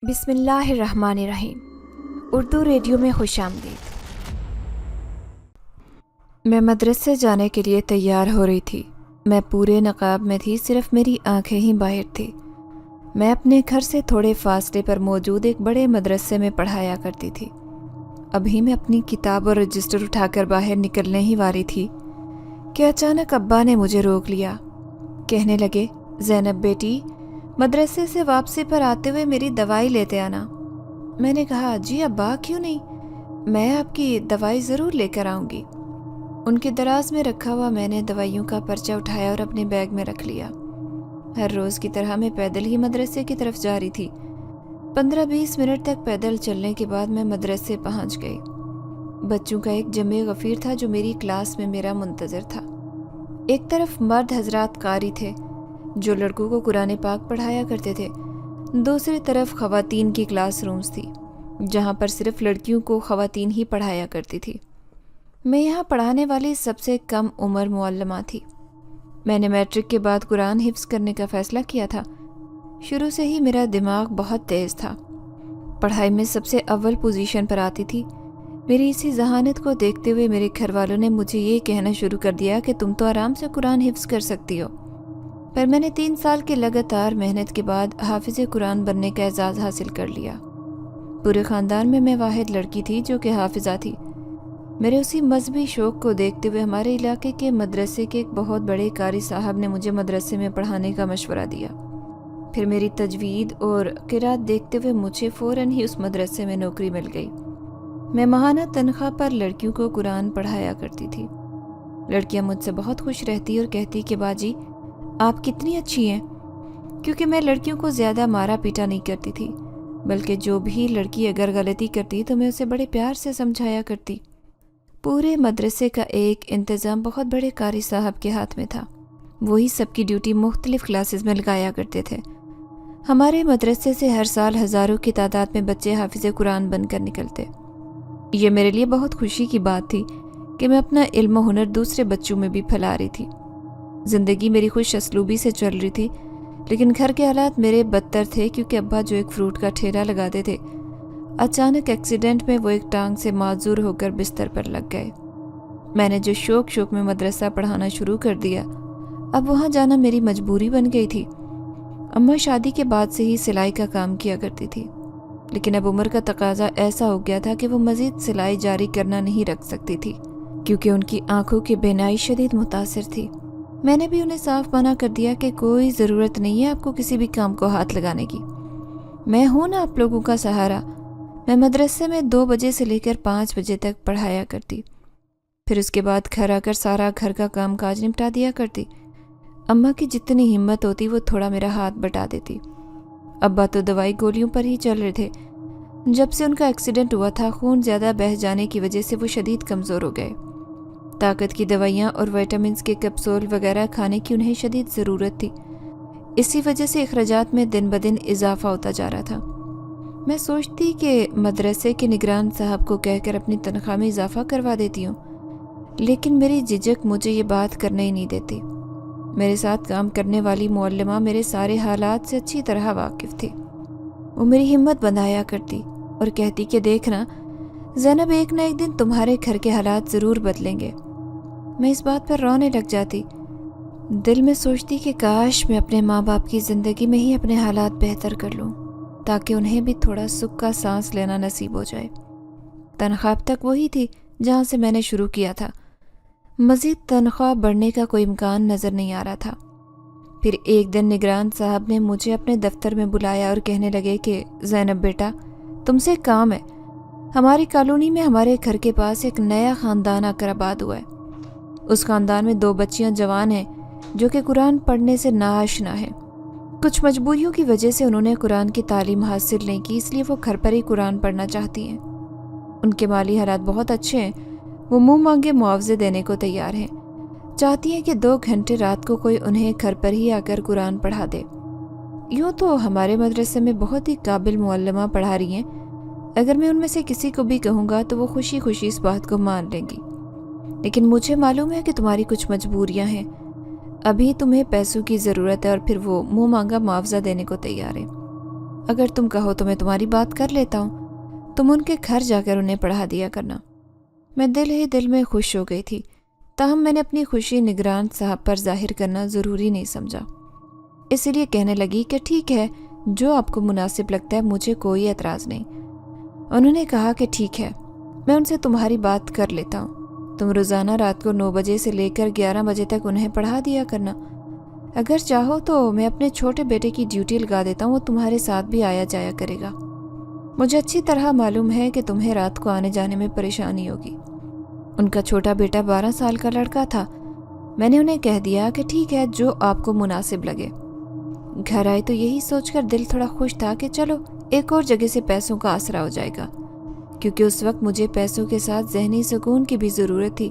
بسم اللہ الرحمن الرحیم۔ اردو ریڈیو میں خوش آمدید۔ میں مدرسے جانے کے لیے تیار ہو رہی تھی۔ میں پورے نقاب میں تھی، صرف میری آنکھیں ہی باہر تھی۔ میں اپنے گھر سے تھوڑے فاصلے پر موجود ایک بڑے مدرسے میں پڑھایا کرتی تھی۔ ابھی میں اپنی کتاب اور رجسٹر اٹھا کر باہر نکلنے ہی والی تھی کہ اچانک ابا نے مجھے روک لیا۔ کہنے لگے، زینب بیٹی، مدرسے سے واپسی پر آتے ہوئے میری دوائی لیتے آنا۔ میں نے کہا، جی ابا، کیوں نہیں، میں آپ کی دوائی ضرور لے کر آؤں گی۔ ان کے دراز میں رکھا ہوا میں نے دوائیوں کا پرچہ اٹھایا اور اپنے بیگ میں رکھ لیا۔ ہر روز کی طرح میں پیدل ہی مدرسے کی طرف جا رہی تھی۔ 15-20 منٹ تک پیدل چلنے کے بعد میں مدرسے پہنچ گئی۔ بچوں کا ایک جمع غفیر تھا جو میری کلاس میں میرا منتظر تھا۔ ایک طرف مرد حضرات قاری تھے جو لڑکوں کو قرآن پاک پڑھایا کرتے تھے، دوسری طرف خواتین کی کلاس رومز تھی جہاں پر صرف لڑکیوں کو خواتین ہی پڑھایا کرتی تھی۔ میں یہاں پڑھانے والی سب سے کم عمر معلمہ تھی۔ میں نے میٹرک کے بعد قرآن حفظ کرنے کا فیصلہ کیا تھا۔ شروع سے ہی میرا دماغ بہت تیز تھا، پڑھائی میں سب سے اول پوزیشن پر آتی تھی۔ میری اسی ذہانت کو دیکھتے ہوئے میرے گھر والوں نے مجھے یہ کہنا شروع کر دیا کہ تم تو آرام سے قرآن حفظ کر سکتی ہو۔ پر میں نے 3 سال کے لگاتار محنت کے بعد حافظ قرآن بننے کا اعزاز حاصل کر لیا۔ پورے خاندان میں واحد لڑکی تھی جو کہ حافظہ تھی۔ میرے اسی مذہبی شوق کو دیکھتے ہوئے ہمارے علاقے کے مدرسے کے ایک بہت بڑے قاری صاحب نے مجھے مدرسے میں پڑھانے کا مشورہ دیا۔ پھر میری تجوید اور قرات دیکھتے ہوئے مجھے فوراً ہی اس مدرسے میں نوکری مل گئی۔ میں ماہانہ تنخواہ پر لڑکیوں کو قرآن پڑھایا کرتی تھی۔ لڑکیاں مجھ سے بہت خوش رہتی اور کہتی کہ باجی آپ کتنی اچھی ہیں، کیونکہ میں لڑکیوں کو زیادہ مارا پیٹا نہیں کرتی تھی، بلکہ جو بھی لڑکی اگر غلطی کرتی تو میں اسے بڑے پیار سے سمجھایا کرتی۔ پورے مدرسے کا ایک انتظام بہت بڑے قاری صاحب کے ہاتھ میں تھا۔ وہی سب کی ڈیوٹی مختلف کلاسز میں لگایا کرتے تھے۔ ہمارے مدرسے سے ہر سال ہزاروں کی تعداد میں بچے حافظ قرآن بن کر نکلتے۔ یہ میرے لیے بہت خوشی کی بات تھی کہ میں اپنا علم و ہنر دوسرے بچوں میں بھی پھیلا رہی تھی۔ زندگی میری خوش اسلوبی سے چل رہی تھی، لیکن گھر کے حالات میرے بدتر تھے، کیونکہ ابا جو ایک فروٹ کا ٹھیلا لگاتے تھے، اچانک ایکسیڈنٹ میں وہ ایک ٹانگ سے معذور ہو کر بستر پر لگ گئے۔ میں نے جو شوق میں مدرسہ پڑھانا شروع کر دیا، اب وہاں جانا میری مجبوری بن گئی تھی۔ اماں شادی کے بعد سے ہی سلائی کا کام کیا کرتی تھی، لیکن اب عمر کا تقاضا ایسا ہو گیا تھا کہ وہ مزید سلائی جاری کرنا نہیں رکھ سکتی تھی، کیونکہ ان کی آنکھوں کی بینائی شدید متاثر تھی۔ میں نے بھی انہیں صاف منع کر دیا کہ کوئی ضرورت نہیں ہے آپ کو کسی بھی کام کو ہاتھ لگانے کی، میں ہوں نا آپ لوگوں کا سہارا۔ میں مدرسے میں 2 بجے سے لے کر 5 بجے تک پڑھایا کرتی، پھر اس کے بعد گھر آ کر سارا گھر کا کام کاج نپٹا دیا کرتی۔ اماں کی جتنی ہمت ہوتی وہ تھوڑا میرا ہاتھ بٹا دیتی۔ ابا تو دوائی گولیوں پر ہی چل رہے تھے۔ جب سے ان کا ایکسیڈنٹ ہوا تھا، خون زیادہ بہہ جانے کی وجہ سے وہ شدید کمزور ہو گئے۔ طاقت کی دوائیاں اور وائٹامنز کے کیپسول وغیرہ کھانے کی انہیں شدید ضرورت تھی۔ اسی وجہ سے اخراجات میں دن بدن اضافہ ہوتا جا رہا تھا۔ میں سوچتی کہ مدرسے کے نگران صاحب کو کہہ کر اپنی تنخواہ میں اضافہ کروا دیتی ہوں، لیکن میری جھجک مجھے یہ بات کرنے ہی نہیں دیتی۔ میرے ساتھ کام کرنے والی معلمہ میرے سارے حالات سے اچھی طرح واقف تھی۔ وہ میری ہمت بندھایا کرتی اور کہتی کہ دیکھنا زینب، ایک نہ ایک دن تمہارے گھر کے حالات ضرور بدلیں گے۔ میں اس بات پر رونے لگ جاتی، دل میں سوچتی کہ کاش میں اپنے ماں باپ کی زندگی میں ہی اپنے حالات بہتر کر لوں، تاکہ انہیں بھی تھوڑا سکھ کا سانس لینا نصیب ہو جائے۔ تنخواہ اب تک وہی تھی جہاں سے میں نے شروع کیا تھا، مزید تنخواہ بڑھنے کا کوئی امکان نظر نہیں آ رہا تھا۔ پھر ایک دن نگران صاحب نے مجھے اپنے دفتر میں بلایا اور کہنے لگے کہ زینب بیٹا، تم سے ایک کام ہے۔ ہماری کالونی میں ہمارے گھر کے پاس ایک نیا خاندان آ کر آباد ہوا ہے۔ اس خاندان میں 2 بچیاں جوان ہیں جو کہ قرآن پڑھنے سے ناآشنا ہیں۔ کچھ مجبوریوں کی وجہ سے انہوں نے قرآن کی تعلیم حاصل نہیں کی، اس لیے وہ گھر پر ہی قرآن پڑھنا چاہتی ہیں۔ ان کے مالی حالات بہت اچھے ہیں، وہ منہ مانگے معاوضے دینے کو تیار ہیں۔ چاہتی ہیں کہ 2 گھنٹے رات کو کوئی انہیں گھر پر ہی آ کر قرآن پڑھا دے۔ یوں تو ہمارے مدرسے میں بہت ہی قابل معلمہ پڑھا رہی ہیں، اگر میں ان میں سے کسی کو بھی کہوں گا تو وہ خوشی خوشی اس بات کو مان لیں گی، لیکن مجھے معلوم ہے کہ تمہاری کچھ مجبوریاں ہیں، ابھی تمہیں پیسوں کی ضرورت ہے، اور پھر وہ منہ مانگا معاوضہ دینے کو تیار ہے۔ اگر تم کہو تو میں تمہاری بات کر لیتا ہوں، تم ان کے گھر جا کر انہیں پڑھا دیا کرنا۔ میں دل ہی دل میں خوش ہو گئی تھی، تاہم میں نے اپنی خوشی نگران صاحب پر ظاہر کرنا ضروری نہیں سمجھا، اسی لیے کہنے لگی کہ ٹھیک ہے، جو آپ کو مناسب لگتا ہے، مجھے کوئی اعتراض نہیں۔ انہوں نے کہا کہ ٹھیک ہے، میں ان سے تمہاری بات کر لیتا ہوں، تم روزانہ رات کو 9 بجے سے لے کر 11 بجے تک انہیں پڑھا دیا کرنا۔ اگر چاہو تو میں اپنے چھوٹے بیٹے کی ڈیوٹی لگا دیتا ہوں، وہ تمہارے ساتھ بھی آیا جایا کرے گا۔ مجھے اچھی طرح معلوم ہے کہ تمہیں رات کو آنے جانے میں پریشانی ہوگی۔ ان کا چھوٹا بیٹا 12 سال کا لڑکا تھا۔ میں نے انہیں کہہ دیا کہ ٹھیک ہے، جو آپ کو مناسب لگے۔ گھر آئے تو یہی سوچ کر دل تھوڑا خوش تھا کہ چلو ایک اور جگہ سے پیسوں کا آسرا ہو جائے گا، کیونکہ اس وقت مجھے پیسوں کے ساتھ ذہنی سکون کی بھی ضرورت تھی۔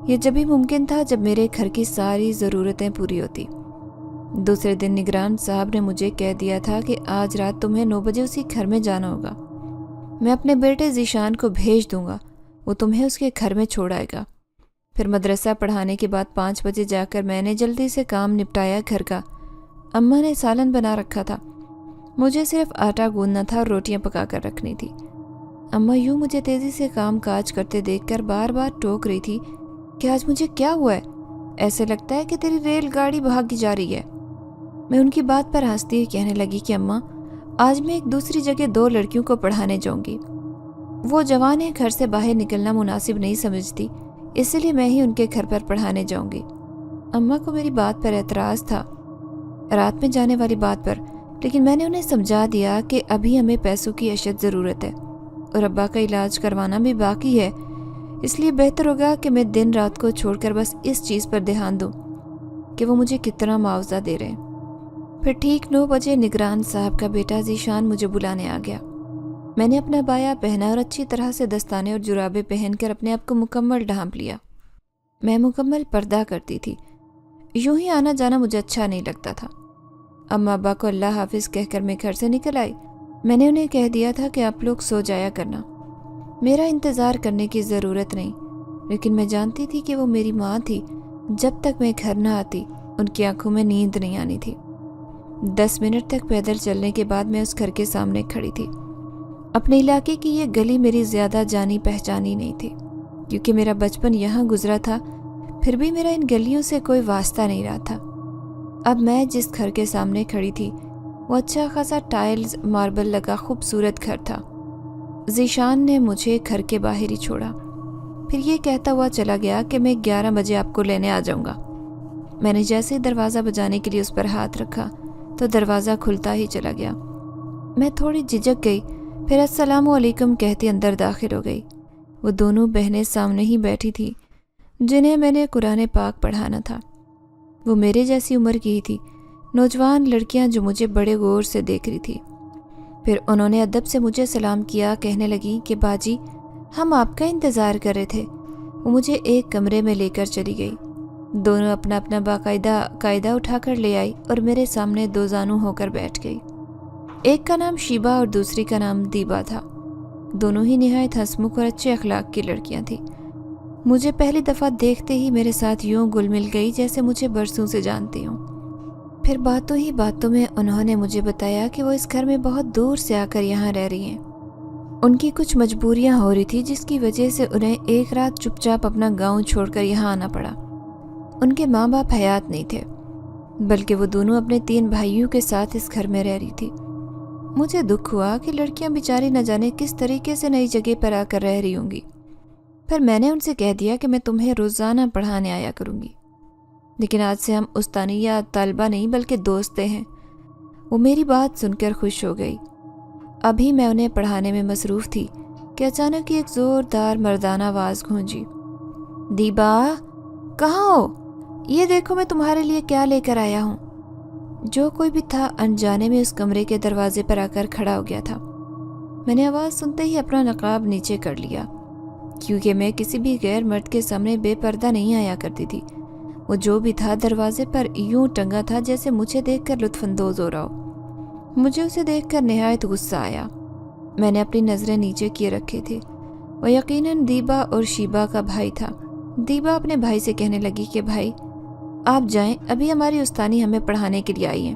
یہ جب بھی ممکن تھا جب میرے گھر کی ساری ضرورتیں پوری ہوتی۔ دوسرے دن نگران صاحب نے مجھے کہہ دیا تھا کہ آج رات تمہیں 9 بجے اسی گھر میں جانا ہوگا۔ میں اپنے بیٹے ذیشان کو بھیج دوں گا، وہ تمہیں اس کے گھر میں چھوڑ آئے گا۔ پھر مدرسہ پڑھانے کے بعد 5 بجے جا کر میں نے جلدی سے کام نپٹایا گھر کا۔ اماں نے سالن بنا رکھا تھا، مجھے صرف آٹا گوندنا تھا اور روٹیاں پکا کر رکھنی تھی۔ اماں یوں مجھے تیزی سے کام کاج کرتے دیکھ کر بار بار ٹوک رہی تھی کہ آج مجھے کیا ہوا ہے، ایسے لگتا ہے کہ تیری ریل گاڑی بھاگی جا رہی ہے۔ میں ان کی بات پر ہنستی ہوئی کہنے لگی کہ اماں، آج میں ایک دوسری جگہ 2 لڑکیوں کو پڑھانے جاؤں گی۔ وہ جوانیں گھر سے باہر نکلنا مناسب نہیں سمجھتی، اسی لیے میں ہی ان کے گھر پر پڑھانے جاؤں گی۔ اماں کو میری بات پر اعتراض تھا، رات میں جانے والی بات پر، لیکن میں نے انہیں سمجھا دیا کہ ابھی ہمیں پیسوں کی اشد ضرورت ہے اور ابا کا علاج کروانا بھی باقی ہے، اس لیے بہتر ہوگا کہ میں دن رات کو چھوڑ کر بس اس چیز پر دھیان دوں کہ وہ مجھے کتنا معاوضہ دے رہے ہیں۔ پھر ٹھیک 9 بجے نگران صاحب کا بیٹا ذیشان مجھے بلانے آ گیا۔ میں نے اپنا بایا پہنا اور اچھی طرح سے دستانے اور جرابیں پہن کر اپنے آپ کو مکمل ڈھانپ لیا۔ میں مکمل پردہ کرتی تھی، یوں ہی آنا جانا مجھے اچھا نہیں لگتا تھا۔ اماں ابا کو اللہ حافظ کہہ کر میں گھر سے نکل آئی۔ میں نے انہیں کہہ دیا تھا کہ آپ لوگ سو جایا کرنا، میرا انتظار کرنے کی ضرورت نہیں، لیکن میں جانتی تھی کہ وہ میری ماں تھی، جب تک میں گھر نہ آتی ان کی آنکھوں میں نیند نہیں آنی تھی۔ 10 منٹ تک پیدل چلنے کے بعد میں اس گھر کے سامنے کھڑی تھی۔ اپنے علاقے کی یہ گلی میری زیادہ جانی پہچانی نہیں تھی، کیونکہ میرا بچپن یہاں گزرا تھا، پھر بھی میرا ان گلیوں سے کوئی واسطہ نہیں رہا تھا۔ اب میں جس گھر کے سامنے کھڑی تھی وہ اچھا خاصا ٹائلز ماربل لگا خوبصورت گھر تھا۔ ذیشان نے مجھے گھر کے باہر ہی چھوڑا، پھر یہ کہتا ہوا چلا گیا کہ میں 11 بجے آپ کو لینے آ جاؤں گا۔ میں نے جیسے ہی دروازہ بجانے کے لیے اس پر ہاتھ رکھا تو دروازہ کھلتا ہی چلا گیا۔ میں تھوڑی جھجک گئی، پھر السلام علیکم کہتی اندر داخل ہو گئی۔ وہ دونوں بہنیں سامنے ہی بیٹھی تھی جنہیں میں نے قرآن پاک پڑھانا تھا۔ وہ میرے جیسی عمر کی ہی تھی، نوجوان لڑکیاں جو مجھے بڑے غور سے دیکھ رہی تھی۔ پھر انہوں نے ادب سے مجھے سلام کیا، کہنے لگی کہ باجی ہم آپ کا انتظار کر رہے تھے۔ وہ مجھے ایک کمرے میں لے کر چلی گئی۔ دونوں اپنا اپنا قاعدہ اٹھا کر لے آئی اور میرے سامنے 2 زانو ہو کر بیٹھ گئی۔ ایک کا نام شیبہ اور دوسری کا نام دیبا تھا۔ دونوں ہی نہایت ہنسمکھ اور اچھے اخلاق کی لڑکیاں تھیں۔ مجھے پہلی دفعہ دیکھتے ہی میرے ساتھ یوں گل مل گئی جیسے مجھے برسوں سے جانتی ہوں۔ پھر باتوں ہی باتوں میں انہوں نے مجھے بتایا کہ وہ اس گھر میں بہت دور سے آ کر یہاں رہ رہی ہیں۔ ان کی کچھ مجبوریاں ہو رہی تھی جس کی وجہ سے انہیں ایک رات چپ چاپ اپنا گاؤں چھوڑ کر یہاں آنا پڑا۔ ان کے ماں باپ حیات نہیں تھے، بلکہ وہ دونوں اپنے 3 بھائیوں کے ساتھ اس گھر میں رہ رہی تھی۔ مجھے دکھ ہوا کہ لڑکیاں بیچاری نہ جانے کس طریقے سے نئی جگہ پر آ کر رہ رہی ہوں گی۔ پھر میں نے ان سے کہہ دیا کہ میں تمہیں روزانہ پڑھانے آیا کروں گی، لیکن آج سے ہم استانی یا طالبہ نہیں بلکہ دوست ہیں۔ وہ میری بات سن کر خوش ہو گئی۔ ابھی میں انہیں پڑھانے میں مصروف تھی کہ اچانک ایک زوردار مردانہ آواز گونجی، دیبا کہاں ہو؟ یہ دیکھو میں تمہارے لیے کیا لے کر آیا ہوں۔ جو کوئی بھی تھا انجانے میں اس کمرے کے دروازے پر آ کر کھڑا ہو گیا تھا۔ میں نے آواز سنتے ہی اپنا نقاب نیچے کر لیا، کیونکہ میں کسی بھی غیر مرد کے سامنے بے پردہ نہیں آیا کرتی تھی۔ وہ جو بھی تھا دروازے پر یوں ٹنگا تھا جیسے مجھے دیکھ کر لطف اندوز ہو رہا ہو۔ مجھے اسے دیکھ کر نہایت غصہ آیا۔ میں نے اپنی نظریں نیچے کیے رکھی تھی۔ وہ یقیناً دیبا اور شیبہ کا بھائی تھا۔ دیبا اپنے بھائی سے کہنے لگی کہ بھائی آپ جائیں، ابھی ہماری استانی ہمیں پڑھانے کے لیے آئی ہیں۔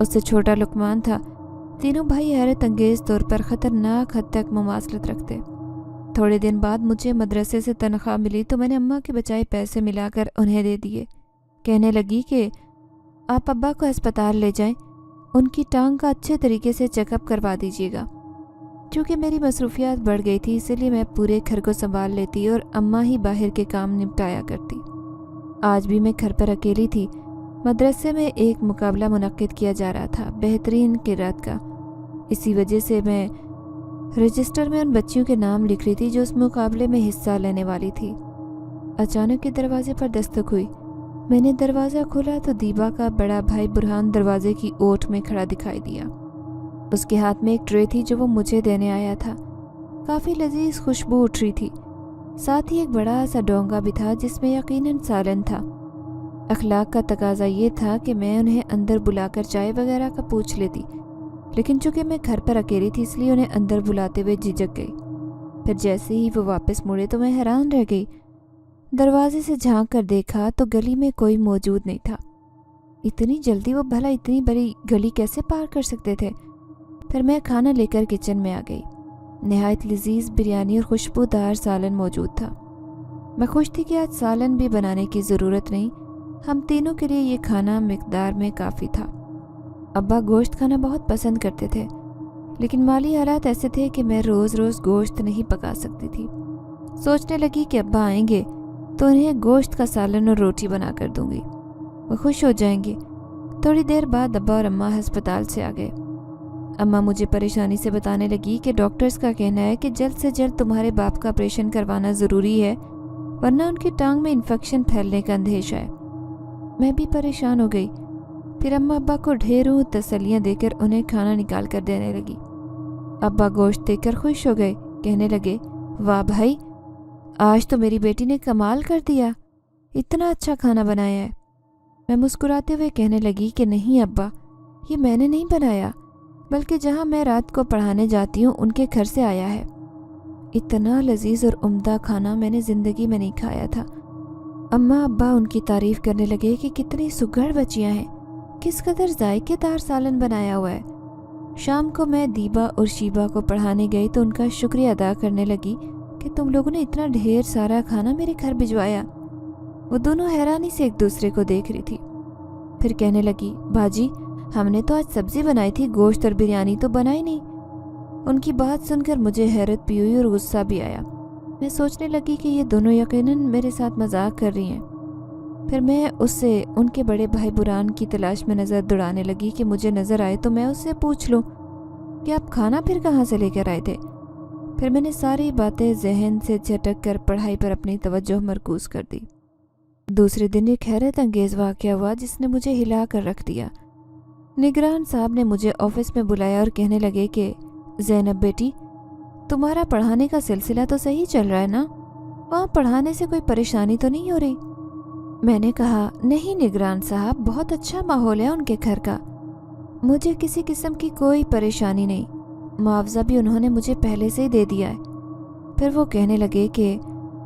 اس سے چھوٹا لقمان تھا۔ تینوں بھائی حیرت انگیز طور پر خطرناک حد تک مماثلت رکھتے۔ تھوڑے دن بعد مجھے مدرسے سے تنخواہ ملی تو میں نے اماں کے بچائے پیسے ملا کر انہیں دے دیے۔ کہنے لگی کہ آپ ابا کو ہسپتال لے جائیں، ان کی ٹانگ کا اچھے طریقے سے چیک اپ کروا دیجیے گا۔ چونکہ میری مصروفیات بڑھ گئی تھی اسی لیے میں پورے گھر کو سنبھال لیتی اور اماں ہی باہر کے کام نپٹایا کرتی۔ آج بھی میں گھر پر اکیلی تھی۔ مدرسے میں ایک مقابلہ منعقد کیا جا رہا تھا بہترین قرات کا۔ اسی وجہ سے میں رجسٹر میں ان بچیوں کے نام لکھ رہی تھی جو اس مقابلے میں حصہ لینے والی تھی۔ اچانک کے دروازے پر دستک ہوئی۔ میں نے دروازہ کھولا تو دیبا کا بڑا بھائی برہان دروازے کی اوٹ میں کھڑا دکھائی دیا۔ اس کے ہاتھ میں ایک ٹرے تھی جو وہ مجھے دینے آیا تھا۔ کافی لذیذ خوشبو اٹھ رہی تھی۔ ساتھ ہی ایک بڑا سا ڈونگا بھی تھا جس میں یقیناً سالن تھا۔ اخلاق کا تقاضا یہ تھا کہ میں انہیں اندر بلا کر چائے وغیرہ کا پوچھ لیتی، لیکن چونکہ میں گھر پر اکیلی تھی اس لیے انہیں اندر بلاتے ہوئے جھجک گئی۔ پھر جیسے ہی وہ واپس مڑے تو میں حیران رہ گئی۔ دروازے سے جھانک کر دیکھا تو گلی میں کوئی موجود نہیں تھا۔ اتنی جلدی وہ بھلا اتنی بڑی گلی کیسے پار کر سکتے تھے؟ پھر میں کھانا لے کر کچن میں آ گئی۔ نہایت لذیذ بریانی اور خوشبودار سالن موجود تھا۔ میں خوش تھی کہ آج سالن بھی بنانے کی ضرورت نہیں، ہم تینوں کے لیے یہ کھانا مقدار میں کافی تھا۔ ابا گوشت کھانا بہت پسند کرتے تھے، لیکن مالی حالات ایسے تھے کہ میں روز روز گوشت نہیں پکا سکتی تھی۔ سوچنے لگی کہ ابا آئیں گے تو انہیں گوشت کا سالن اور روٹی بنا کر دوں گی، وہ خوش ہو جائیں گے۔ تھوڑی دیر بعد ابا اور اماں ہسپتال سے آ گئے۔ اماں مجھے پریشانی سے بتانے لگی کہ ڈاکٹرز کا کہنا ہے کہ جلد سے جلد تمہارے باپ کا آپریشن کروانا ضروری ہے، ورنہ ان کی ٹانگ میں انفیکشن پھیلنے کا اندیشہ ہے۔ میں بھی پریشان ہو گئی۔ پھر اماں ابا کو ڈھیروں تسلیاں دے کر انہیں کھانا نکال کر دینے لگی۔ ابا گوشت دیکھ کر خوش ہو گئے، کہنے لگے واہ بھائی، آج تو میری بیٹی نے کمال کر دیا، اتنا اچھا کھانا بنایا ہے۔ میں مسکراتے ہوئے کہنے لگی کہ نہیں ابا، یہ میں نے نہیں بنایا، بلکہ جہاں میں رات کو پڑھانے جاتی ہوں ان کے گھر سے آیا ہے۔ اتنا لذیذ اور عمدہ کھانا میں نے زندگی میں نہیں کھایا تھا۔ اماں ابا ان کی تعریف کرنے لگے کہ کتنی سگڑ بچیاں ہیں، کس قدر ذائقے دار سالن بنایا ہوا ہے۔ شام کو میں دیبا اور شیبا کو پڑھانے گئی تو ان کا شکریہ ادا کرنے لگی کہ تم لوگوں نے اتنا ڈھیر سارا کھانا میرے گھر بھجوایا۔ وہ دونوں حیرانی سے ایک دوسرے کو دیکھ رہی تھی۔ پھر کہنے لگی باجی، ہم نے تو آج سبزی بنائی تھی، گوشت اور بریانی تو بنائی نہیں۔ ان کی بات سن کر مجھے حیرت بھی ہوئی اور غصہ بھی آیا۔ میں سوچنے لگی کہ یہ دونوں یقیناً میرے ساتھ مذاق کر رہی ہیں۔ پھر میں اس سے ان کے بڑے بھائی برہان کی تلاش میں نظر دوڑانے لگی کہ مجھے نظر آئے تو میں اس سے پوچھ لوں کہ آپ کھانا پھر کہاں سے لے کر آئے تھے۔ پھر میں نے ساری باتیں ذہن سے جھٹک کر پڑھائی پر اپنی توجہ مرکوز کر دی۔ دوسرے دن ایک حیرت انگیز واقعہ ہوا جس نے مجھے ہلا کر رکھ دیا۔ نگران صاحب نے مجھے آفس میں بلایا اور کہنے لگے کہ زینب بیٹی، تمہارا پڑھانے کا سلسلہ تو صحیح چل رہا ہے نا؟ وہاں پڑھانے سے کوئی پریشانی تو نہیں ہو رہی؟ میں نے کہا نہیں نگران صاحب، بہت اچھا ماحول ہے ان کے گھر کا، مجھے کسی قسم کی کوئی پریشانی نہیں، معاوضہ بھی انہوں نے مجھے پہلے سے ہی دے دیا ہے۔ پھر وہ کہنے لگے کہ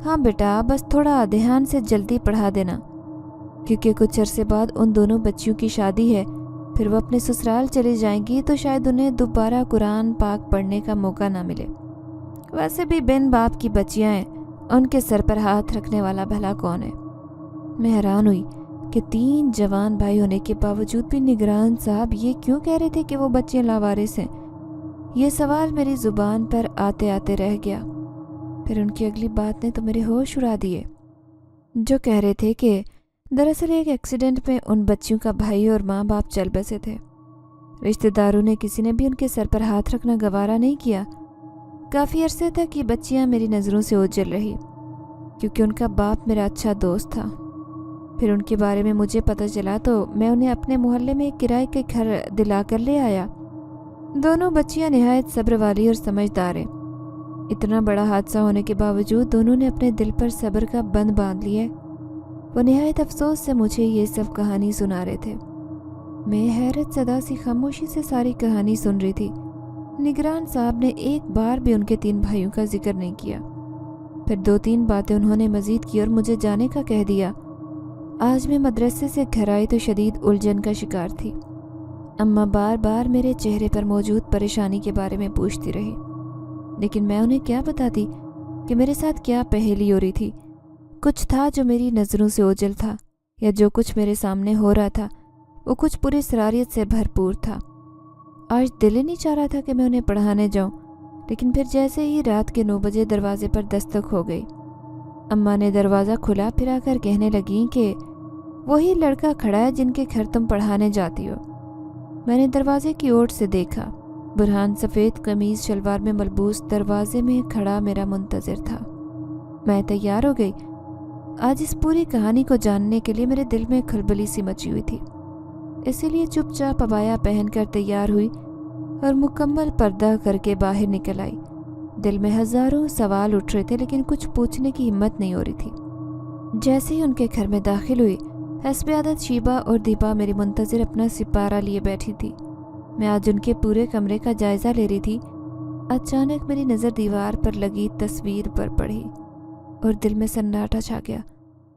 ہاں بیٹا، بس تھوڑا دھیان سے جلدی پڑھا دینا، کیونکہ کچھ عرصے بعد ان دونوں بچیوں کی شادی ہے، پھر وہ اپنے سسرال چلی جائیں گی تو شاید انہیں دوبارہ قرآن پاک پڑھنے کا موقع نہ ملے۔ ویسے بھی بن باپ کی بچیاں ہیں، ان کے سر پر ہاتھ رکھنے والا بھلا کون ہے؟ میں حیران ہوئی کہ 3 جوان بھائی ہونے کے باوجود بھی نگران صاحب یہ کیوں کہہ رہے تھے کہ وہ بچے لاوارث ہیں؟ یہ سوال میری زبان پر آتے آتے رہ گیا۔ پھر ان کی اگلی بات نے تو میرے ہوش اڑا دیے، جو کہہ رہے تھے کہ دراصل ایک ایکسیڈنٹ میں ان بچیوں کا بھائی اور ماں باپ چل بسے تھے۔ رشتہ داروں نے کسی نے بھی ان کے سر پر ہاتھ رکھنا گوارا نہیں کیا۔ کافی عرصے تک یہ بچیاں میری نظروں سے اوجھل رہی، کیونکہ ان کا باپ میرا اچھا دوست تھا۔ پھر ان کے بارے میں مجھے پتہ چلا تو میں انہیں اپنے محلے میں ایک کرائے کے گھر دلا کر لے آیا۔ دونوں بچیاں نہایت صبر والی اور سمجھدار ہیں۔ اتنا بڑا حادثہ ہونے کے باوجود دونوں نے اپنے دل پر صبر کا بند باندھ لیا۔ وہ نہایت افسوس سے مجھے یہ سب کہانی سنا رہے تھے۔ میں حیرت زدہ سی خاموشی سے ساری کہانی سن رہی تھی۔ نگران صاحب نے ایک بار بھی ان کے 3 بھائیوں کا ذکر نہیں کیا۔ پھر 2-3 باتیں انہوں نے مزید کی اور مجھے جانے کا کہہ دیا۔ آج میں مدرسے سے گھر آئی تو شدید الجھن کا شکار تھی۔ اماں بار بار میرے چہرے پر موجود پریشانی کے بارے میں پوچھتی رہی، لیکن میں انہیں کیا بتاتی کہ میرے ساتھ کیا پہیلی ہو رہی تھی۔ کچھ تھا جو میری نظروں سے اوجھل تھا، یا جو کچھ میرے سامنے ہو رہا تھا وہ کچھ پوری سراریت سے بھرپور تھا۔ آج دل ہی نہیں چاہ رہا تھا کہ میں انہیں پڑھانے جاؤں، لیکن پھر جیسے ہی رات کے 9 بجے دروازے پر دستک ہو گئی، اماں نے دروازہ کھلا پھرا کر کہنے لگیں کہ وہی لڑکا کھڑا ہے جن کے گھر تم پڑھانے جاتی ہو۔ میں نے دروازے کی اوٹ سے دیکھا، برہان سفید قمیض شلوار میں ملبوس دروازے میں کھڑا میرا منتظر تھا۔ میں تیار ہو گئی۔ آج اس پوری کہانی کو جاننے کے لیے میرے دل میں کھلبلی سی مچی ہوئی تھی، اسی لیے چپ چاپ عبایا پہن کر تیار ہوئی اور مکمل پردہ کر کے باہر نکل آئی۔ دل میں ہزاروں سوال اٹھ رہے تھے لیکن کچھ پوچھنے کی ہمت نہیں ہو رہی تھی۔ جیسے ہی ان کے گھر میں داخل ہوئی، حسب عادت شیبہ اور دیپا میری منتظر اپنا سپارہ لیے بیٹھی تھی۔ میں آج ان کے پورے کمرے کا جائزہ لے رہی تھی۔ اچانک میری نظر دیوار پر لگی تصویر پر پڑی اور دل میں سناٹا چھا گیا۔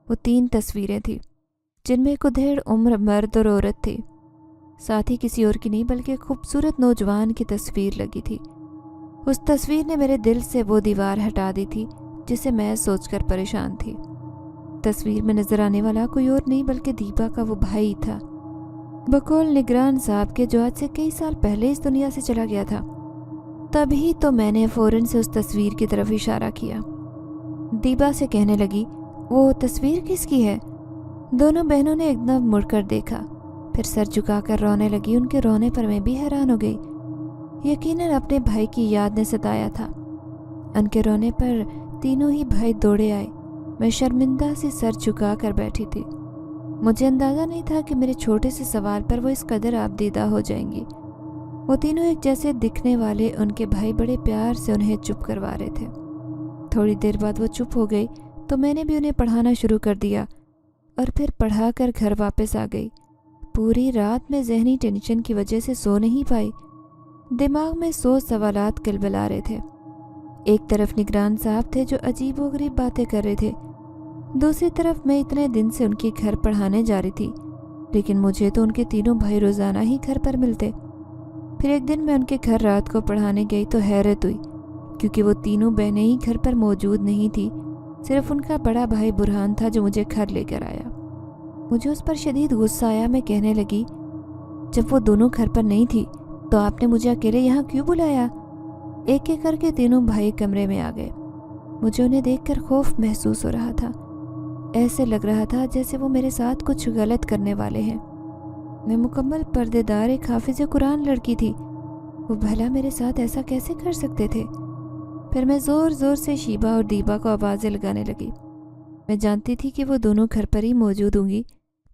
وہ 3 تصویریں تھیں جن میں ادھیڑ عمر مرد اور عورت تھی، ساتھ ہی کسی اور کی نہیں بلکہ خوبصورت نوجوان کی تصویر لگی تھی۔ اس تصویر نے میرے دل سے وہ دیوار ہٹا دی تھی جسے میں سوچ کر پریشان تھی۔ تصویر میں نظر آنے والا کوئی اور نہیں بلکہ دیپا کا وہ بھائی تھا، بقول نگران صاحب کے، جو آج سے کئی سال پہلے اس دنیا سے چلا گیا تھا۔ تبھی تو میں نے فوراً سے اس تصویر کی طرف اشارہ کیا۔ دیپا سے کہنے لگی، وہ تصویر کس کی ہے؟ دونوں بہنوں نے ایک دم مڑ کر دیکھا، پھر سر جھکا کر رونے لگی۔ ان کے رونے پر میں بھی حیران ہو گئی۔ یقیناً اپنے بھائی کی یاد نے ستایا تھا۔ ان کے رونے پر تینوں ہی بھائی دوڑے آئے۔ میں شرمندہ سی سر جھکا کر بیٹھی تھی۔ مجھے اندازہ نہیں تھا کہ میرے چھوٹے سے سوال پر وہ اس قدر آبدیدہ ہو جائیں گی۔ وہ تینوں ایک جیسے دکھنے والے ان کے بھائی بڑے پیار سے انہیں چپ کروا رہے تھے۔ تھوڑی دیر بعد وہ چپ ہو گئی تو میں نے بھی انہیں پڑھانا شروع کر دیا اور پھر پڑھا کر گھر واپس آ گئی۔ پوری رات میں ذہنی ٹینشن کی وجہ سے سو نہیں پائی۔ دماغ میں 100 سوالات کلبلا رہے تھے۔ ایک طرف نگران صاحب تھے جو عجیب و غریب باتیں کر رہے تھے، دوسری طرف میں اتنے دن سے ان کے گھر پڑھانے جا رہی تھی، لیکن مجھے تو ان کے تینوں بھائی روزانہ ہی گھر پر ملتے۔ پھر ایک دن میں ان کے گھر رات کو پڑھانے گئی تو حیرت ہوئی، کیونکہ وہ تینوں بہنیں ہی گھر پر موجود نہیں تھی، صرف ان کا بڑا بھائی برہان تھا جو مجھے گھر لے کر آیا۔ مجھے اس پر شدید غصہ آیا۔ میں کہنے لگی، جب وہ دونوں گھر پر نہیں تھی تو آپ نے مجھے اکیلے یہاں کیوں بلایا؟ ایک ایک کر کے تینوں بھائی کمرے میں آ گئے۔ مجھے انہیں دیکھ کر خوف محسوس ہو رہا تھا، ایسے لگ رہا تھا جیسے وہ میرے ساتھ کچھ غلط کرنے والے ہیں۔ میں مکمل پردے دار ایک حافظ قرآن لڑکی تھی، وہ بھلا میرے ساتھ ایسا کیسے کر سکتے تھے؟ پھر میں زور زور سے شیبہ اور دیپا کو آوازیں لگانے لگی۔ میں جانتی تھی کہ وہ دونوں گھر پر ہی موجود ہوں گی،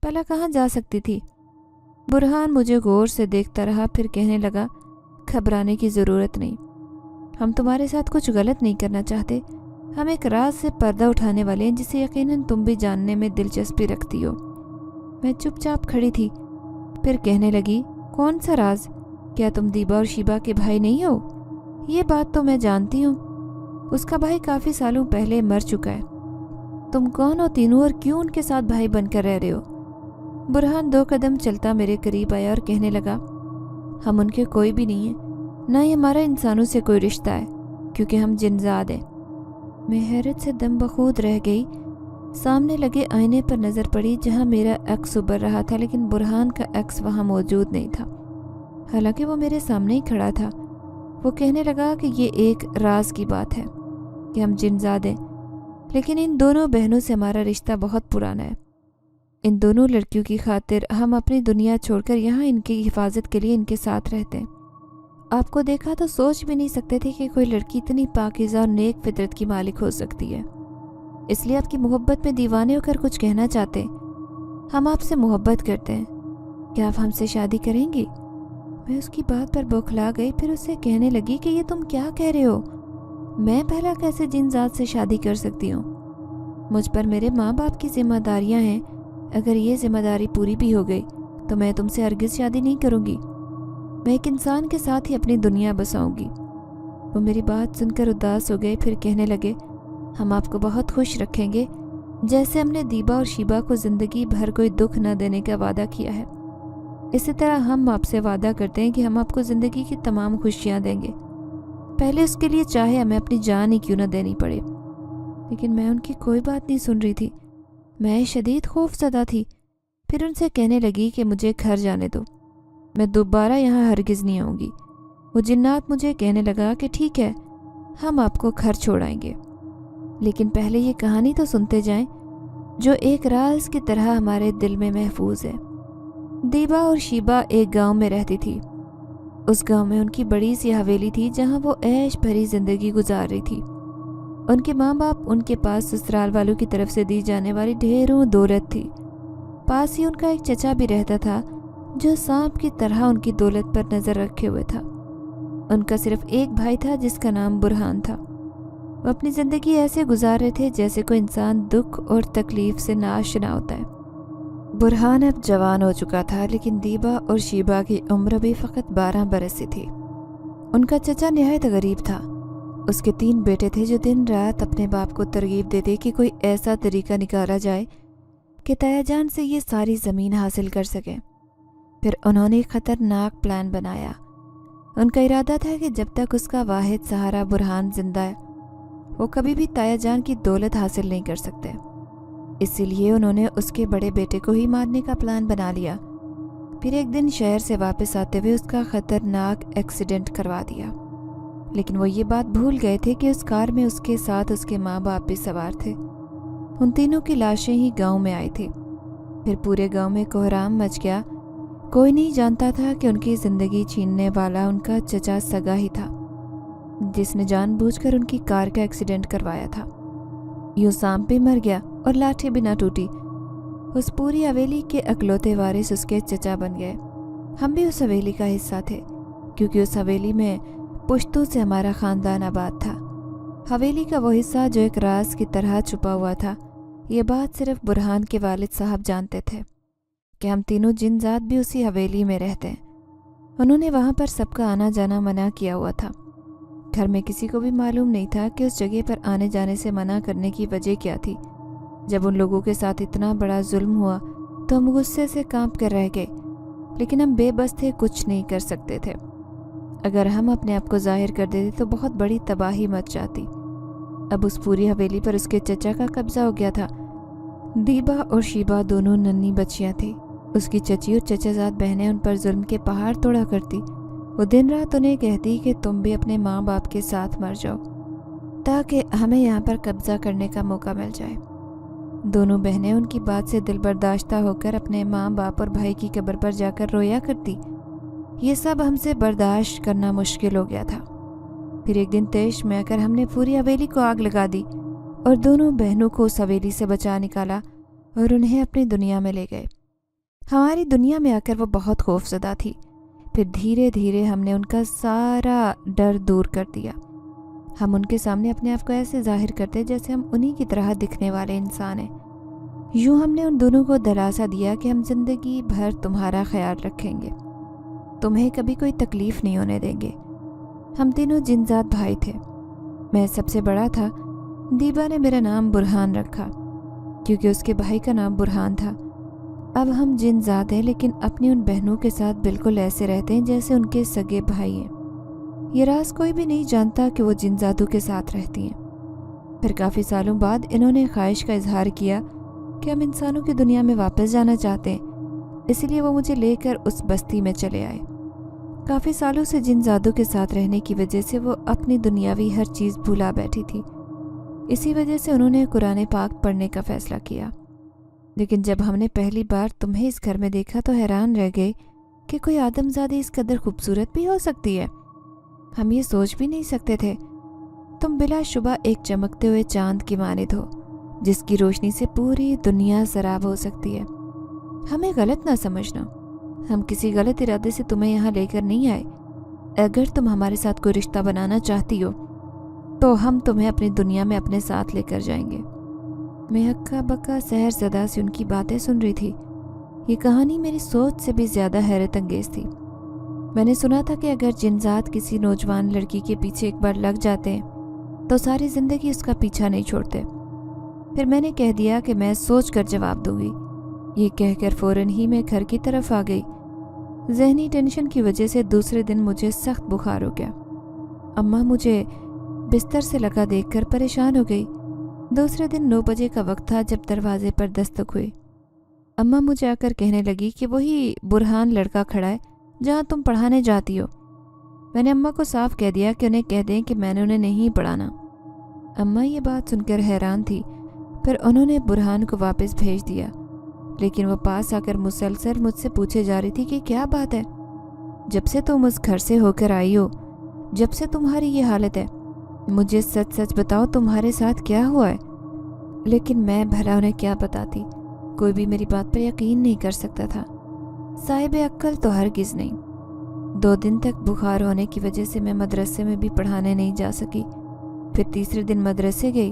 پہلا کہاں جا سکتی تھی؟ برہان مجھے غور سے دیکھتا رہا، پھر کہنے لگا، گھبرانے کی ضرورت نہیں، ہم تمہارے ساتھ کچھ غلط نہیں کرنا چاہتے، ہم ایک راز سے پردہ اٹھانے والے ہیں جسے یقیناً تم بھی جاننے میں دلچسپی رکھتی ہو۔ میں چپ چاپ کھڑی تھی، پھر کہنے لگی، کون سا راز؟ کیا تم دیپا اور شیبہ کے بھائی نہیں ہو؟ یہ بات تو میں جانتی ہوں، اس کا بھائی کافی سالوں پہلے مر چکا ہے۔ تم کون ہو تینوں اور کیوں ان کے ساتھ بھائی بن کر رہ رہے ہو؟ برہان 2 قدم چلتا میرے قریب آیا اور کہنے لگا، ہم ان کے کوئی بھی نہیں ہیں، نہ ہی ہمارا انسانوں سے کوئی رشتہ ہے، کیونکہ ہم جنزاد ہیں۔ میں حیرت سے دم بخود رہ گئی۔ سامنے لگے آئینے پر نظر پڑی جہاں میرا عکس ابھر رہا تھا، لیکن برہان کا عکس وہاں موجود نہیں تھا، حالانکہ وہ میرے سامنے ہی کھڑا تھا۔ وہ کہنے لگا کہ یہ ایک راز کی بات ہے کہ ہم جنزاد ہیں، لیکن ان دونوں بہنوں سے ہمارا رشتہ بہت پرانا ہے۔ ان دونوں لڑکیوں کی خاطر ہم اپنی دنیا چھوڑ کر یہاں ان کی حفاظت کے لیے ان کے ساتھ رہتے ہیں۔ آپ کو دیکھا تو سوچ بھی نہیں سکتے تھے کہ کوئی لڑکی اتنی پاکیزہ اور نیک فطرت کی مالک ہو سکتی ہے، اس لیے آپ کی محبت میں دیوانے ہو کر کچھ کہنا چاہتے ہیں۔ ہم آپ سے محبت کرتے ہیں، کیا آپ ہم سے شادی کریں گی؟ میں اس کی بات پر بوکھلا گئی، پھر اسے کہنے لگی کہ یہ تم کیا کہہ رہے ہو؟ میں پہلا کیسے جنزاد سے شادی کر سکتی ہوں؟ مجھ پر میرے ماں باپ کی ذمہ داریاں ہیں، اگر یہ ذمہ داری پوری بھی ہو گئی تو میں تم سے ہرگز شادی نہیں کروں گی، میں ایک انسان کے ساتھ ہی اپنی دنیا بساؤں گی۔ وہ میری بات سن کر اداس ہو گئے، پھر کہنے لگے، ہم آپ کو بہت خوش رکھیں گے، جیسے ہم نے دیپا اور شیبہ کو زندگی بھر کوئی دکھ نہ دینے کا وعدہ کیا ہے۔ اسی طرح ہم آپ سے وعدہ کرتے ہیں کہ ہم آپ کو زندگی کی تمام خوشیاں دیں گے، پہلے اس کے لیے چاہے ہمیں اپنی جان ہی کیوں نہ دینی پڑے۔ لیکن میں ان کی کوئی بات نہیں سن رہی تھی۔ میں شدید خوف زدہ تھی۔ پھر ان سے کہنے لگی کہ مجھے گھر جانے دو، میں دوبارہ یہاں ہرگز نہیں آؤں گی۔ وہ جنات مجھے کہنے لگا کہ ٹھیک ہے، ہم آپ کو گھر چھوڑائیں گے، لیکن پہلے یہ کہانی تو سنتے جائیں جو ایک راز کی طرح ہمارے دل میں محفوظ ہے۔ دیبا اور شیبا ایک گاؤں میں رہتی تھی۔ اس گاؤں میں ان کی بڑی سی حویلی تھی جہاں وہ عیش بھری زندگی گزار رہی تھی۔ ان کے ماں باپ ان کے پاس سسرال والوں کی طرف سے دی جانے والی ڈھیروں دولت تھی۔ پاس ہی ان کا ایک چچا بھی رہتا تھا جو سانپ کی طرح ان کی دولت پر نظر رکھے ہوئے تھا۔ ان کا صرف ایک بھائی تھا جس کا نام برہان تھا۔ وہ اپنی زندگی ایسے گزار رہے تھے جیسے کوئی انسان دکھ اور تکلیف سے ناآشنا ہوتا ہے۔ برہان اب جوان ہو چکا تھا، لیکن دیبا اور شیبا کی عمر بھی فقط 12 برس سی تھی۔ ان کا چچا نہایت غریب تھا۔ اس کے 3 بیٹے تھے جو دن رات اپنے باپ کو ترغیب دیتے کہ کوئی ایسا طریقہ نکالا جائے کہ تایا جان سے یہ ساری زمین حاصل کر سکیں۔ پھر انہوں نے ایک خطرناک پلان بنایا۔ ان کا ارادہ تھا کہ جب تک اس کا واحد سہارا برہان زندہ ہے، وہ کبھی بھی تایا جان کی دولت حاصل نہیں کر سکتے۔ اسی لیے انہوں نے اس کے بڑے بیٹے کو ہی مارنے کا پلان بنا لیا۔ پھر ایک دن شہر سے واپس آتے ہوئے اس کا خطرناک ایکسیڈنٹ کروا دیا۔ لیکن وہ یہ بات بھول گئے تھے کہ اس کار میں اس کے ساتھ اس کے ماں باپ بھی سوار تھے۔ ان تینوں کی لاشیں ہی گاؤں میں آئی تھی۔ پھر پورے گاؤں میں کوہرام مچ گیا۔ کوئی نہیں جانتا تھا کہ ان کی زندگی چھیننے والا ان کا چچا سگا ہی تھا، جس نے جان بوجھ کر ان کی کار کا ایکسیڈنٹ کروایا تھا۔ یوں سانپ بھی مر گیا اور لاٹھی بھی نہ ٹوٹی۔ اس پوری حویلی کے اکلوتے وارث اس کے چچا بن گئے۔ ہم بھی اس حویلی کا حصہ تھے، کیونکہ اس حویلی میں پشتوں سے ہمارا خاندان آباد تھا۔ حویلی کا وہ حصہ جو ایک راز کی طرح چھپا ہوا تھا، یہ بات صرف برہان کے والد صاحب جانتے تھے کہ ہم تینوں جن ذات بھی اسی حویلی میں رہتے ہیں۔ انہوں نے وہاں پر سب کا آنا جانا منع کیا ہوا تھا۔ گھر میں کسی کو بھی معلوم نہیں تھا کہ اس جگہ پر آنے جانے سے منع کرنے کی وجہ کیا تھی۔ جب ان لوگوں کے ساتھ اتنا بڑا ظلم ہوا تو ہم غصے سے کانپ کر رہ گئے، لیکن ہم بے بس تھے، کچھ نہیں کر سکتے تھے۔ اگر ہم اپنے آپ کو ظاہر کر دیتے تو بہت بڑی تباہی مچ جاتی۔ اب اس پوری حویلی پر اس کے چچا کا قبضہ ہو گیا تھا۔ دیبا اور شیبا دونوں ننھی بچیاں تھیں۔ اس کی چچی اور چچا زاد بہنیں ان پر ظلم کے پہاڑ توڑا کرتی۔ وہ دن رات انہیں کہتی کہ تم بھی اپنے ماں باپ کے ساتھ مر جاؤ تاکہ ہمیں یہاں پر قبضہ کرنے کا موقع مل جائے۔ دونوں بہنیں ان کی بات سے دل برداشتہ ہو کر اپنے ماں باپ اور بھائی کی قبر پر جا کر رویا کرتی۔ یہ سب ہم سے برداشت کرنا مشکل ہو گیا تھا۔ پھر ایک دن تیش میں آ کر ہم نے پوری حویلی کو آگ لگا دی اور دونوں بہنوں کو اس حویلی سے بچا نکالا اور انہیں اپنی دنیا میں لے گئے۔ ہماری دنیا میں آ کر وہ بہت خوف زدہ تھی۔ پھر دھیرے دھیرے ہم نے ان کا سارا ڈر دور کر دیا۔ ہم ان کے سامنے اپنے آپ کو ایسے ظاہر کرتے جیسے ہم انہی کی طرح دکھنے والے انسان ہیں۔ یوں ہم نے ان دونوں کو دلاسا دیا کہ ہم زندگی بھر تمہارا خیال رکھیں گے، تمہیں کبھی کوئی تکلیف نہیں ہونے دیں گے۔ ہم تینوں جنزاد بھائی تھے۔ میں سب سے بڑا تھا۔ دیبا نے میرا نام برہان رکھا کیونکہ اس کے بھائی کا نام برہان تھا۔ اب ہم جنزاد ہیں، لیکن اپنی ان بہنوں کے ساتھ بالکل ایسے رہتے ہیں جیسے ان کے سگے بھائی ہیں۔ یہ راز کوئی بھی نہیں جانتا کہ وہ جنزادوں کے ساتھ رہتی ہیں۔ پھر کافی سالوں بعد انہوں نے خواہش کا اظہار کیا کہ ہم انسانوں کی دنیا میں واپس جانا چاہتے ہیں، اس لیے وہ مجھے لے کر اس بستی میں چلے آئے۔ کافی سالوں سے جنزادوں کے ساتھ رہنے کی وجہ سے وہ اپنی دنیاوی ہر چیز بھولا بیٹھی تھی۔ اسی وجہ سے انہوں نے قرآن پاک پڑھنے کا فیصلہ کیا۔ لیکن جب ہم نے پہلی بار تمہیں اس گھر میں دیکھا تو حیران رہ گئے کہ کوئی آدمزادی اس قدر خوبصورت بھی ہو سکتی ہے۔ ہم یہ سوچ بھی نہیں سکتے تھے۔ تم بلا شبہ ایک چمکتے ہوئے چاند کی مانند ہو جس کی روشنی سے پوری دنیا سراب ہو سکتی ہے۔ ہمیں غلط نہ سمجھنا، ہم کسی غلط ارادے سے تمہیں یہاں لے کر نہیں آئے۔ اگر تم ہمارے ساتھ کوئی رشتہ بنانا چاہتی ہو تو ہم تمہیں اپنی دنیا میں اپنے ساتھ لے کر جائیں گے۔ میں ہکا بکا سحر زدہ سے ان کی باتیں سن رہی تھی۔ یہ کہانی میری سوچ سے بھی زیادہ حیرت انگیز تھی۔ میں نے سنا تھا کہ اگر جنزاد کسی نوجوان لڑکی کے پیچھے ایک بار لگ جاتے ہیں تو ساری زندگی اس کا پیچھا نہیں چھوڑتے۔ پھر میں نے کہہ دیا کہ میں سوچ کر جواب دوں گی۔ یہ کہہ کر فوراً ہی میں گھر کی طرف آ گئی۔ ذہنی ٹینشن کی وجہ سے دوسرے دن مجھے سخت بخار ہو گیا۔ اماں مجھے بستر سے لگا دیکھ کر پریشان ہو گئی۔ دوسرے دن 9 بجے کا وقت تھا جب دروازے پر دستک ہوئی۔ اماں مجھے آ کر کہنے لگی کہ وہی برہان لڑکا کھڑا ہے جہاں تم پڑھانے جاتی ہو۔ میں نے اماں کو صاف کہہ دیا کہ انہیں کہہ دیں کہ میں نے انہیں نہیں پڑھانا۔ اماں یہ بات سن کر حیران تھی، پھر انہوں نے برہان کو واپس بھیج دیا، لیکن وہ پاس آ کر مسلسل مجھ سے پوچھے جا رہی تھی کہ کیا بات ہے، جب سے تم اس گھر سے ہو کر آئی ہو، جب سے تمہاری یہ حالت ہے، مجھے سچ سچ بتاؤ تمہارے ساتھ کیا ہوا ہے۔ لیکن میں بھلا انہیں کیا بتاتی، کوئی بھی میری بات پر یقین نہیں کر سکتا تھا، صاحب عقل تو ہرگز نہیں۔ 2 دن تک بخار ہونے کی وجہ سے میں مدرسے میں بھی پڑھانے نہیں جا سکی۔ پھر تیسرے دن مدرسے گئی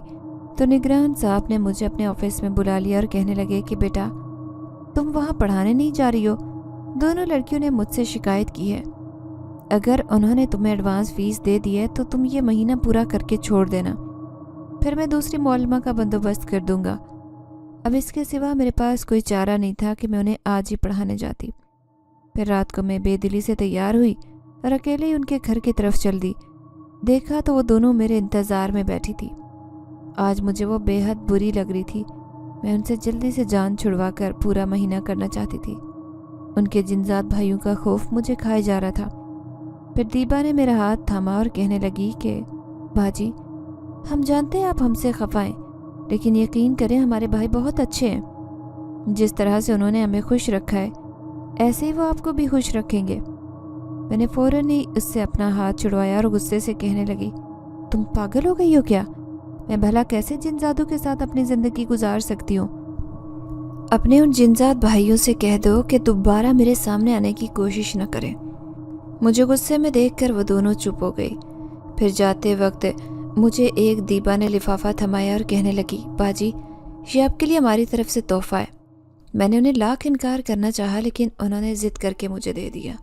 تو نگران صاحب نے مجھے اپنے آفس میں بلا لیا اور کہنے لگے کہ بیٹا تم وہاں پڑھانے نہیں جا رہی ہو، دونوں لڑکیوں نے مجھ سے شکایت کی ہے، اگر انہوں نے تمہیں ایڈوانس فیس دے دی ہے تو تم یہ مہینہ پورا کر کے چھوڑ دینا، پھر میں دوسری معلمہ کا بندوبست کر دوں گا۔ اب اس کے سوا میرے پاس کوئی چارہ نہیں تھا کہ میں انہیں آج ہی پڑھانے جاتی۔ پھر رات کو میں بے دلی سے تیار ہوئی اور اکیلے ہی ان کے گھر کی طرف چل دی۔ دیکھا تو وہ دونوں میرے انتظار میں بیٹھی تھی۔ آج مجھے وہ بے حد بری لگ رہی تھی، میں ان سے جلدی سے جان چھڑوا کر پورا مہینہ کرنا چاہتی تھی۔ ان کے جنزاد بھائیوں کا خوف مجھے کھائے جا رہا تھا۔ پھر دیبا نے میرا ہاتھ تھاما اور کہنے لگی کہ باجی ہم جانتے ہیں آپ ہم سے خفا ہیں، لیکن یقین کریں ہمارے بھائی بہت اچھے ہیں، جس طرح سے انہوں نے ہمیں خوش رکھا ہے ایسے ہی وہ آپ کو بھی خوش رکھیں گے۔ میں نے فوراً ہی اس سے اپنا ہاتھ چھڑوایا اور غصے سے کہنے لگی تم پاگل ہو گئی ہو کیا؟ میں بھلا کیسے جنزادوں کے ساتھ اپنی زندگی گزار سکتی ہوں؟ اپنے ان جنزاد بھائیوں سے کہہ دو کہ دوبارہ میرے سامنے آنے کی کوشش نہ کریں۔ مجھے غصے میں دیکھ کر وہ دونوں چپ ہو گئی۔ پھر جاتے وقت مجھے ایک دیبا نے لفافہ تھمایا اور کہنے لگی باجی یہ آپ کے لیے ہماری طرف سے تحفہ ہے۔ میں نے انہیں لاکھ انکار کرنا چاہا لیکن انہوں نے ضد کر کے مجھے دے دیا۔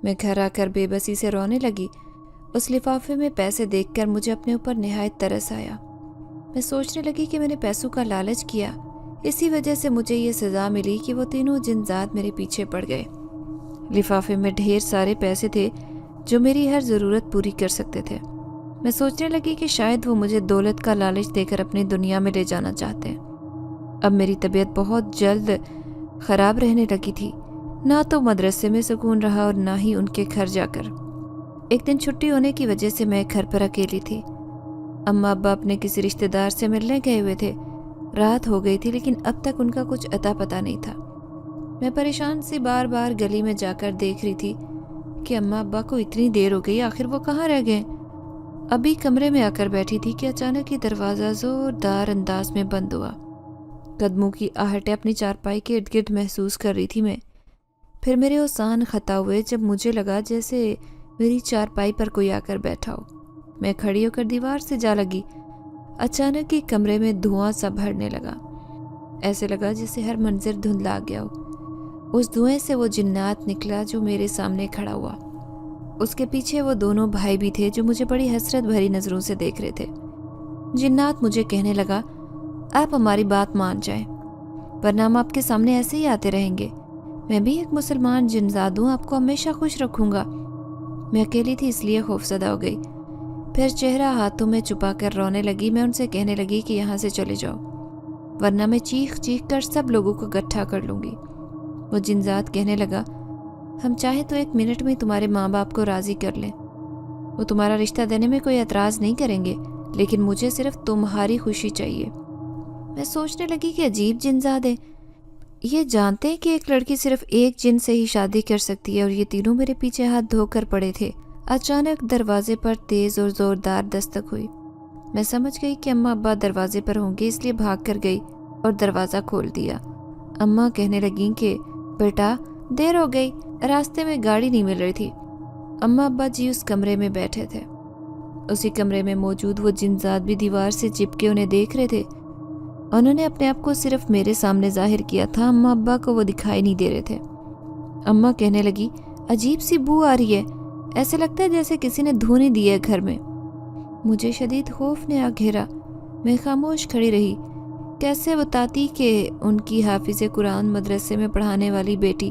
میں گھر آ کر بے بسی سے رونے لگی۔ اس لفافے میں پیسے دیکھ کر مجھے اپنے اوپر نہایت ترس آیا۔ میں سوچنے لگی کہ میں نے پیسوں کا لالچ کیا، اسی وجہ سے مجھے یہ سزا ملی کہ وہ تینوں جنزاد میرے پیچھے پڑ گئے۔ لفافے میں ڈھیر سارے پیسے تھے جو میری ہر ضرورت پوری کر سکتے تھے۔ میں سوچنے لگی کہ شاید وہ مجھے دولت کا لالچ دے کر اپنی دنیا میں لے جانا چاہتے ہیں۔ اب میری طبیعت بہت جلد خراب رہنے لگی تھی، نہ تو مدرسے میں سکون رہا اور نہ ہی ان کے گھر جا کر۔ ایک دن چھٹی ہونے کی وجہ سے میں گھر پر اکیلی تھی۔ اماں ابا اپنے کسی رشتہ دار سے ملنے گئے ہوئے تھے۔ رات ہو گئی تھی لیکن اب تک ان کا کچھ اتا پتہ نہیں تھا۔ میں پریشان سی بار بار گلی میں جا کر دیکھ رہی تھی کہ اماں ابا کو اتنی دیر ہو گئی، آخر وہ کہاں رہ گئے؟ ابھی کمرے میں آ کر بیٹھی تھی کہ اچانک ہی دروازہ زوردار انداز میں بند ہوا۔ قدموں کی آہٹیں اپنی چارپائی کے ارد گرد محسوس کر رہی تھی میں۔ پھر میرے اوسان خطا ہوئے جب مجھے لگا جیسے میری چارپائی پر کوئی آ کر بیٹھا ہو۔ میں کھڑی ہو کر دیوار سے جا لگی۔ اچانک ہی کمرے میں دھواں سا بھرنے لگا، ایسے لگا جیسے ہر منظر دھندلا گیا ہو۔ اس دھوئیں سے وہ جنات نکلا جو میرے سامنے کھڑا ہوا۔ اس کے پیچھے وہ دونوں بھائی بھی تھے جو مجھے بڑی حسرت بھری نظروں سے دیکھ رہے تھے۔ جنات مجھے کہنے لگا آپ ہماری بات مان جائیں ورنہ ہم آپ کے سامنے ایسے ہی آتے رہیں گے۔ میں بھی ایک مسلمان جنزاد ہوں، آپ کو ہمیشہ خوش رکھوں گا۔ میں اکیلی تھی اس لیے خوفزدہ ہو گئی۔ پھر چہرہ ہاتھوں میں چھپا کر رونے لگی۔ میں ان سے کہنے لگی کہ یہاں سے چلے جاؤ ورنہ میں چیخ چیخ کر سب لوگوں کو اکٹھا کر لوں گی۔ وہ جنزاد کہنے لگا ہم چاہیں تو 1 منٹ میں تمہارے ماں باپ کو راضی کر لیں، وہ تمہارا رشتہ دینے میں کوئی اعتراض نہیں کریں گے، لیکن مجھے صرف تمہاری خوشی چاہیے۔ میں سوچنے لگی کہ عجیب جنزاد ہے، یہ جانتے ہیں کہ ایک لڑکی صرف ایک جن سے ہی شادی کر سکتی ہے، اور یہ تینوں میرے پیچھے ہاتھ دھو کر پڑے تھے۔ اچانک دروازے پر تیز اور زوردار دستک ہوئی۔ میں سمجھ گئی کہ اماں ابا دروازے پر ہوں گے، اس لیے بھاگ کر گئی اور دروازہ کھول دیا۔ اماں کہنے لگیں کہ بیٹا دیر ہو گئی، راستے میں گاڑی نہیں مل رہی تھی۔ اماں ابا جی اس کمرے میں بیٹھے تھے۔ اسی کمرے میں موجود وہ جنزاد بھی دیوار سے چپکے انہیں دیکھ رہے تھے۔ انہوں نے اپنے آپ کو صرف میرے سامنے ظاہر کیا تھا، اماں ابا کو وہ دکھائی نہیں دے رہے تھے۔ اماں کہنے لگی عجیب سی بو آ رہی ہے، ایسے لگتا ہے جیسے کسی نے دھونی دی ہے گھر میں۔ مجھے شدید خوف نے آ گھیرا۔ میں خاموش کھڑی رہی۔ کیسے بتاتی کہ ان کی حافظ قرآن مدرسے میں پڑھانے والی بیٹی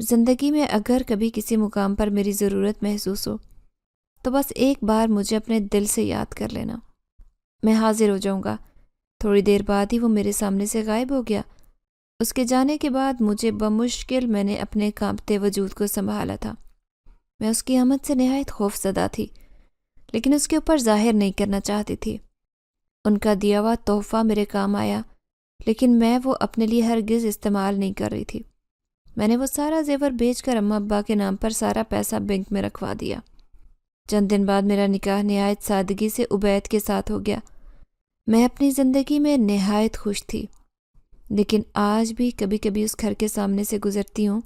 زندگی میں اگر کبھی کسی مقام پر میری ضرورت محسوس ہو تو بس ایک بار مجھے اپنے دل سے یاد کر لینا، میں حاضر ہو جاؤں گا۔ تھوڑی دیر بعد ہی وہ میرے سامنے سے غائب ہو گیا۔ اس کے جانے کے بعد مجھے بمشکل میں نے اپنے کانپتے وجود کو سنبھالا تھا۔ میں اس کی آمد سے نہایت خوف زدہ تھی، لیکن اس کے اوپر ظاہر نہیں کرنا چاہتی تھی۔ ان کا دیا ہوا تحفہ میرے کام آیا، لیکن میں وہ اپنے لیے ہرگز استعمال نہیں کر رہی تھی۔ میں نے وہ سارا زیور بیچ کر اماں ابا کے نام پر سارا پیسہ بینک میں رکھوا دیا۔ چند دن بعد میرا نکاح نہایت سادگی سے عبید کے ساتھ ہو گیا۔ میں اپنی زندگی میں نہایت خوش تھی، لیکن آج بھی کبھی کبھی اس گھر کے سامنے سے گزرتی ہوں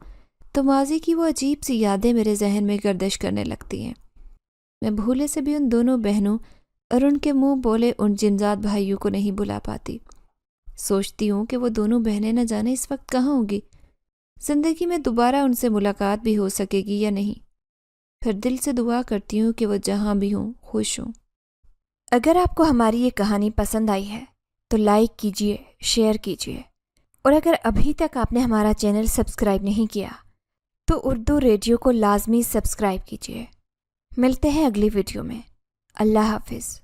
تو ماضی کی وہ عجیب سی یادیں میرے ذہن میں گردش کرنے لگتی ہیں۔ میں بھولے سے بھی ان دونوں بہنوں اور ان کے منہ بولے ان جنزاد بھائیوں کو نہیں بلا پاتی۔ سوچتی ہوں کہ وہ دونوں بہنیں نہ جانے اس وقت کہاں ہوں گی، زندگی میں دوبارہ ان سے ملاقات بھی ہو سکے گی یا نہیں۔ پھر دل سے دعا کرتی ہوں کہ وہ جہاں بھی ہوں خوش ہوں۔ اگر آپ کو ہماری یہ کہانی پسند آئی ہے تو لائک کیجیے، شیئر کیجیے، اور اگر ابھی تک آپ نے ہمارا چینل سبسکرائب نہیں کیا تو اردو ریڈیو کو لازمی سبسکرائب کیجیے۔ ملتے ہیں اگلی ویڈیو میں۔ اللہ حافظ۔